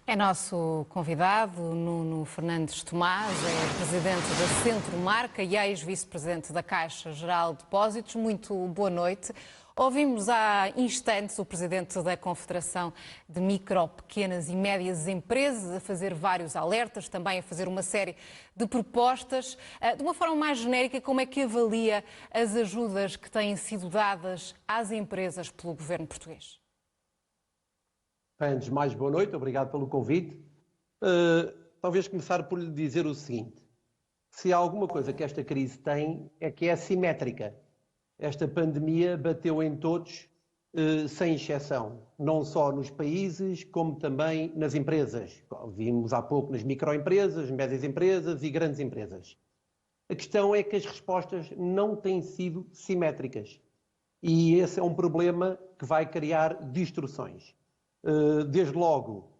É nosso convidado, Nuno Fernandes Tomás, é presidente da Centro Marca e ex-vice-presidente da Caixa Geral de Depósitos. Muito boa noite. Ouvimos há instantes o presidente da Confederação de Micro, Pequenas e Médias Empresas a fazer vários alertas, também a fazer uma série de propostas. De uma forma mais genérica, como é que avalia as ajudas que têm sido dadas às empresas pelo governo português? Antes de mais, boa noite, obrigado pelo convite. Talvez começar por lhe dizer o seguinte: se há alguma coisa que esta crise tem, é que é assimétrica. Esta pandemia bateu em todos, sem exceção, não só nos países, como também nas empresas. Vimos há pouco nas microempresas, médias empresas e grandes empresas. A questão é que as respostas não têm sido simétricas. E esse é um problema que vai criar distorções. Desde logo,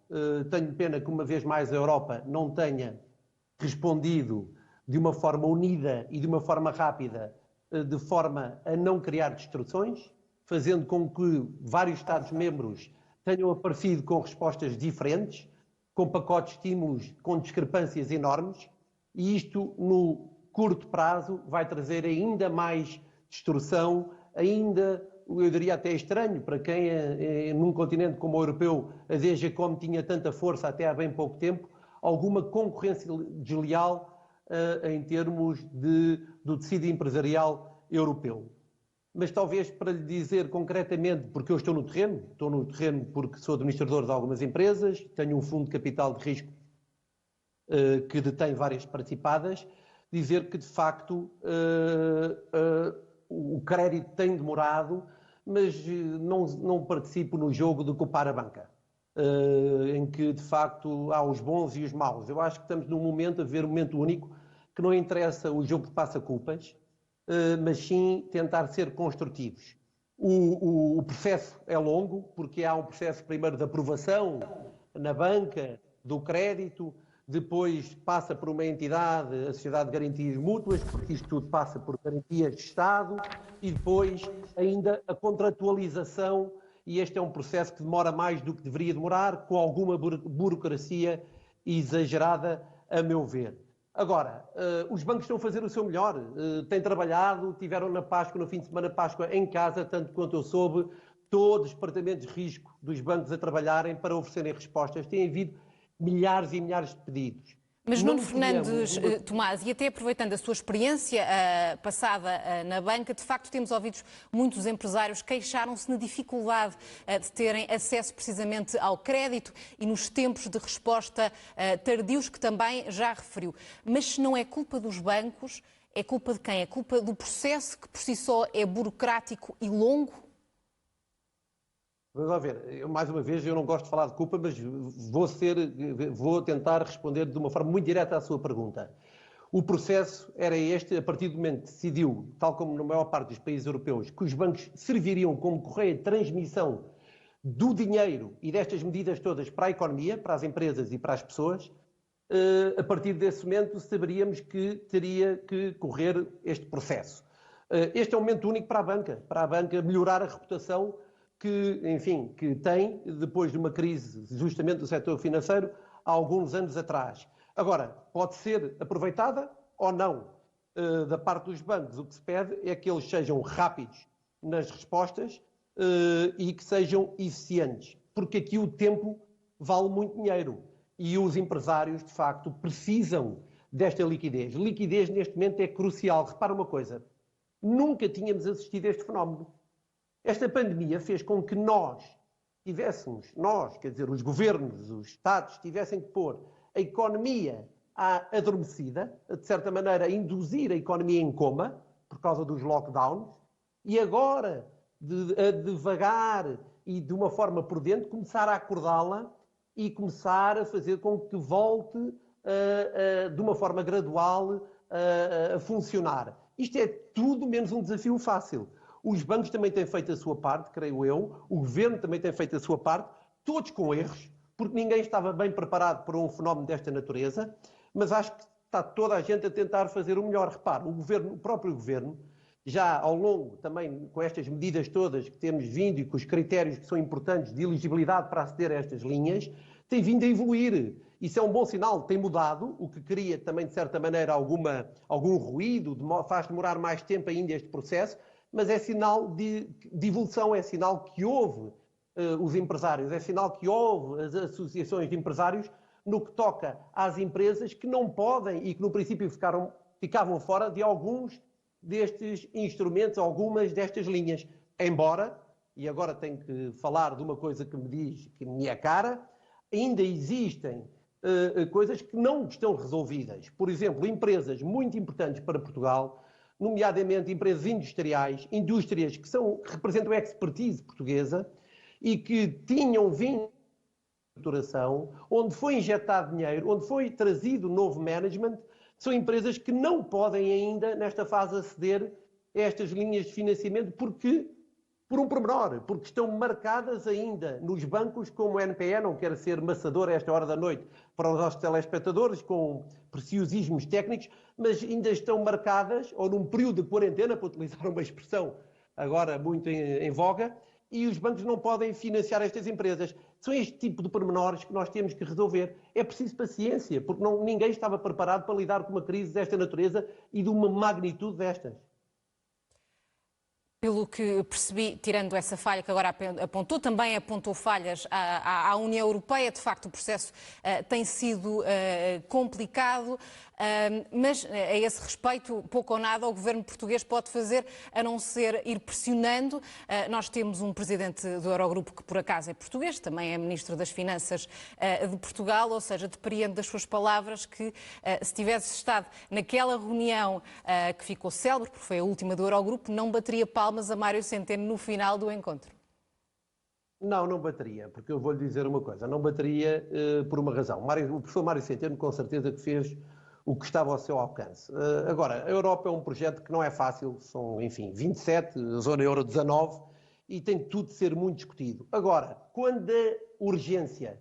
tenho pena que uma vez mais a Europa não tenha respondido de uma forma unida e de uma forma rápida, de forma a não criar distorções, fazendo com que vários Estados-membros tenham aparecido com respostas diferentes, com pacotes de estímulos com discrepâncias enormes, e isto, no curto prazo, vai trazer ainda mais distorção, ainda, eu diria até estranho, para quem num continente como o europeu a DGCOM tinha tanta força até há bem pouco tempo, alguma concorrência desleal em termos do tecido empresarial europeu. Mas talvez para lhe dizer concretamente, porque eu estou no terreno porque sou administrador de algumas empresas, tenho um fundo de capital de risco que detém várias participadas, dizer que de facto o crédito tem demorado, mas não participo no jogo de culpar a banca, em que de facto há os bons e os maus. Eu acho que estamos num momento, a ver um momento único, que não interessa o jogo de passa-culpas, mas sim tentar ser construtivos. O processo é longo, porque há um processo primeiro de aprovação na banca do crédito, depois passa por uma entidade, a Sociedade de Garantias Mútuas, porque isto tudo passa por garantias de Estado, e depois ainda a contratualização, e este é um processo que demora mais do que deveria demorar, com alguma burocracia exagerada, a meu ver. Agora, os bancos estão a fazer o seu melhor, têm trabalhado, tiveram na Páscoa, no fim de semana Páscoa, em casa, tanto quanto eu soube, todos os departamentos de risco dos bancos a trabalharem para oferecerem respostas. Tem havido milhares e milhares de pedidos. Mas Nuno Fernandes Tomás, e até aproveitando a sua experiência passada na banca, de facto temos ouvido muitos empresários queixaram-se na dificuldade de terem acesso precisamente ao crédito e nos tempos de resposta tardios, que também já referiu. Mas se não é culpa dos bancos, é culpa de quem? É culpa do processo, que por si só é burocrático e longo? Vamos ver, mais uma vez, eu não gosto de falar de culpa, mas vou tentar responder de uma forma muito direta à sua pergunta. O processo era este, a partir do momento que decidiu, tal como na maior parte dos países europeus, que os bancos serviriam como correia de transmissão do dinheiro e destas medidas todas para a economia, para as empresas e para as pessoas. A partir desse momento saberíamos que teria que correr este processo. Este é um momento único para a banca melhorar a reputação que tem depois de uma crise justamente do setor financeiro há alguns anos atrás. Agora, pode ser aproveitada ou não. Da parte dos bancos, o que se pede é que eles sejam rápidos nas respostas e que sejam eficientes, porque aqui o tempo vale muito dinheiro e os empresários, de facto, precisam desta liquidez. Liquidez, neste momento, é crucial. Repara uma coisa, nunca tínhamos assistido a este fenómeno. Esta pandemia fez com que quer dizer, os governos, os Estados, tivessem que pôr a economia adormecida, de certa maneira, a induzir a economia em coma, por causa dos lockdowns, e agora, a devagar e de uma forma prudente, começar a acordá-la e começar a fazer com que volte de uma forma gradual a funcionar. Isto é tudo menos um desafio fácil. Os bancos também têm feito a sua parte, creio eu, o governo também tem feito a sua parte, todos com erros, porque ninguém estava bem preparado para um fenómeno desta natureza, mas acho que está toda a gente a tentar fazer o melhor. Repare, o próprio governo já ao longo, também com estas medidas todas que temos vindo e com os critérios que são importantes de elegibilidade para aceder a estas linhas, tem vindo a evoluir. Isso é um bom sinal, tem mudado, o que cria também, de certa maneira, algum ruído, faz demorar mais tempo ainda este processo, mas é sinal de evolução, é sinal que houve os empresários, é sinal que houve as associações de empresários no que toca às empresas que não podem e que no princípio ficavam fora de alguns destes instrumentos, algumas destas linhas. Embora, e agora tenho que falar de uma coisa que me diz, que me é cara, ainda existem coisas que não estão resolvidas. Por exemplo, empresas muito importantes para Portugal, nomeadamente empresas industriais, indústrias que representam a expertise portuguesa e que tinham vindo estruturação, onde foi injetado dinheiro, onde foi trazido novo management, são empresas que não podem ainda, nesta fase, aceder a estas linhas de financiamento por um pormenor, porque estão marcadas ainda nos bancos como NPE, não quero ser maçador a esta hora da noite para os nossos telespectadores, com preciosismos técnicos, mas ainda estão marcadas, ou num período de quarentena, para utilizar uma expressão agora muito em voga, e os bancos não podem financiar estas empresas. São este tipo de pormenores que nós temos que resolver. É preciso paciência, porque ninguém estava preparado para lidar com uma crise desta natureza e de uma magnitude destas. Pelo que percebi, tirando essa falha que agora apontou, também apontou falhas à União Europeia. De facto, o processo tem sido complicado, mas a esse respeito, pouco ou nada o governo português pode fazer, a não ser ir pressionando. Nós temos um presidente do Eurogrupo que, por acaso, é português, também é ministro das Finanças de Portugal, ou seja, depreendo das suas palavras que, se tivesse estado naquela reunião que ficou célebre, porque foi a última do Eurogrupo, não bateria palmas a Mário Centeno no final do encontro. Não bateria, porque eu vou-lhe dizer uma coisa, não bateria por uma razão. O professor Mário Centeno, com certeza, que fez o que estava ao seu alcance. Agora, a Europa é um projeto que não é fácil, são, enfim, 27, a zona euro 19, e tem tudo de ser muito discutido. Agora, quando a urgência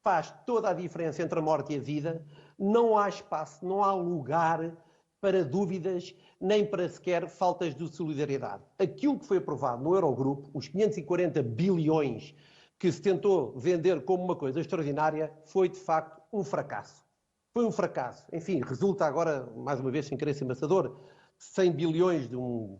faz toda a diferença entre a morte e a vida, não há espaço, não há lugar para dúvidas, nem para sequer faltas de solidariedade. Aquilo que foi aprovado no Eurogrupo, os 540 bilhões que se tentou vender como uma coisa extraordinária, foi de facto um fracasso. Foi um fracasso. Enfim, resulta agora, mais uma vez, sem querer ser maçador, 100 bilhões de um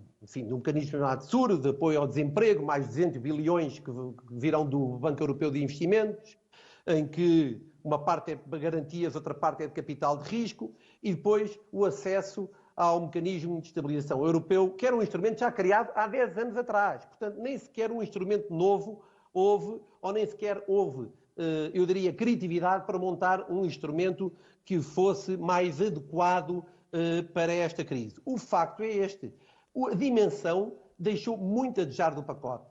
mecanismo chamado SUR, de apoio ao desemprego, mais 200 bilhões que virão do Banco Europeu de Investimentos, em que uma parte é de garantias, outra parte é de capital de risco, e depois o acesso ao mecanismo de estabilização europeu, que era um instrumento já criado há 10 anos atrás. Portanto, nem sequer um instrumento novo houve, ou nem sequer houve, eu diria, criatividade para montar um instrumento que fosse mais adequado para esta crise. O facto é este. A dimensão deixou muito a desejar do pacote.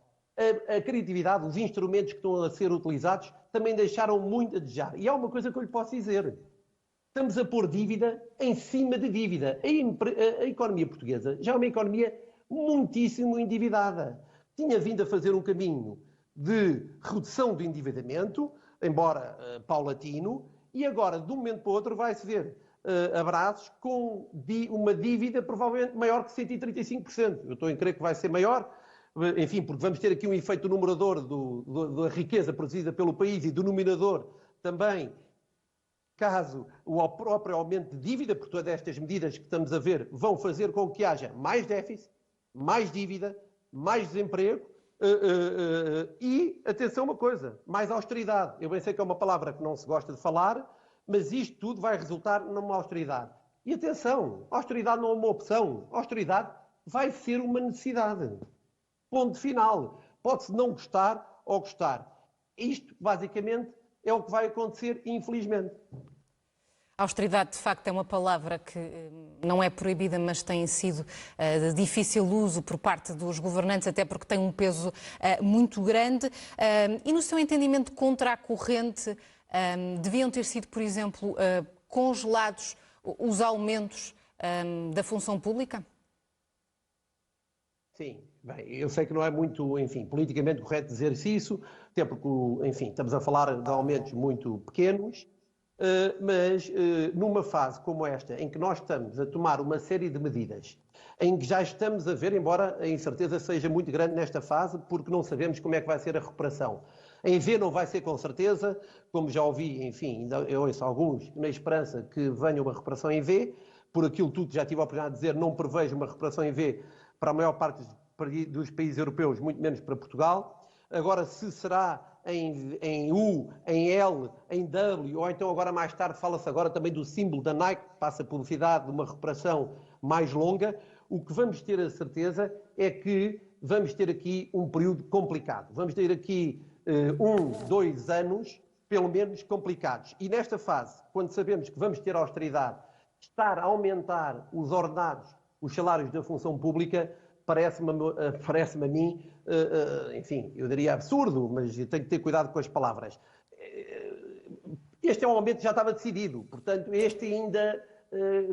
A criatividade, os instrumentos que estão a ser utilizados também deixaram muito a desejar. E há uma coisa que eu lhe posso dizer. Estamos a pôr dívida em cima de dívida. A economia portuguesa já é uma economia muitíssimo endividada. Tinha vindo a fazer um caminho de redução do endividamento, embora paulatino, e agora, de um momento para o outro, vai-se ver abraços com uma dívida provavelmente maior que 135%. Eu estou em crer que vai ser maior, enfim, porque vamos ter aqui um efeito numerador da riqueza produzida pelo país e do denominador também, caso o próprio aumento de dívida, por todas estas medidas que estamos a ver, vão fazer com que haja mais déficit, mais dívida, mais desemprego e, atenção uma coisa, mais austeridade. Eu bem sei que é uma palavra que não se gosta de falar, mas isto tudo vai resultar numa austeridade. E atenção, austeridade não é uma opção, austeridade vai ser uma necessidade. Ponto final. Pode-se não gostar ou gostar. Isto, basicamente, é o que vai acontecer, infelizmente. A austeridade, de facto, é uma palavra que não é proibida, mas tem sido de difícil uso por parte dos governantes, até porque tem um peso muito grande. E no seu entendimento, contra a corrente, deviam ter sido, por exemplo, congelados os aumentos da função pública? Sim, bem, eu sei que não é muito, enfim, politicamente correto dizer-se isso, até porque, enfim, estamos a falar de aumentos muito pequenos, mas numa fase como esta, em que nós estamos a tomar uma série de medidas em que já estamos a ver, embora a incerteza seja muito grande nesta fase, porque não sabemos como é que vai ser a recuperação. Em V não vai ser com certeza, como já ouvi, enfim, eu ouço alguns na esperança que venha uma recuperação em V, por aquilo tudo que já tive a oportunidade de dizer, não prevejo uma recuperação em V para a maior parte dos países europeus, muito menos para Portugal. Agora, se será em U, em L, em W, ou então agora mais tarde fala-se agora também do símbolo da Nike, que passa a publicidade de uma recuperação mais longa, o que vamos ter a certeza é que vamos ter aqui um período complicado. Vamos ter aqui 2 anos, pelo menos, complicados. E nesta fase, quando sabemos que vamos ter austeridade, estar a aumentar os ordenados, os salários da função pública, parece-me a mim, enfim, eu diria absurdo, mas tenho que ter cuidado com as palavras. Este é um aumento que já estava decidido, portanto, este ainda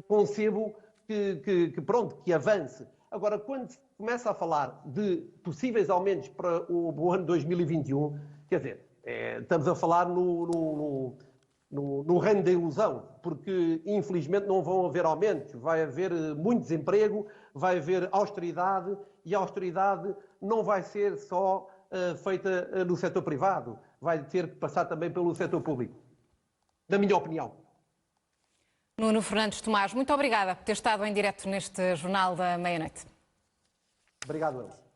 concebo que avance. Agora, quando se começa a falar de possíveis aumentos para o ano 2021, quer dizer, estamos a falar no reino da ilusão, porque infelizmente não vão haver aumentos, vai haver muito desemprego, vai haver austeridade, e a austeridade não vai ser só feita no setor privado, vai ter que passar também pelo setor público, na minha opinião. Nuno Fernandes Tomás, muito obrigada por ter estado em direto neste Jornal da Meia-Noite. Obrigado, Elcio.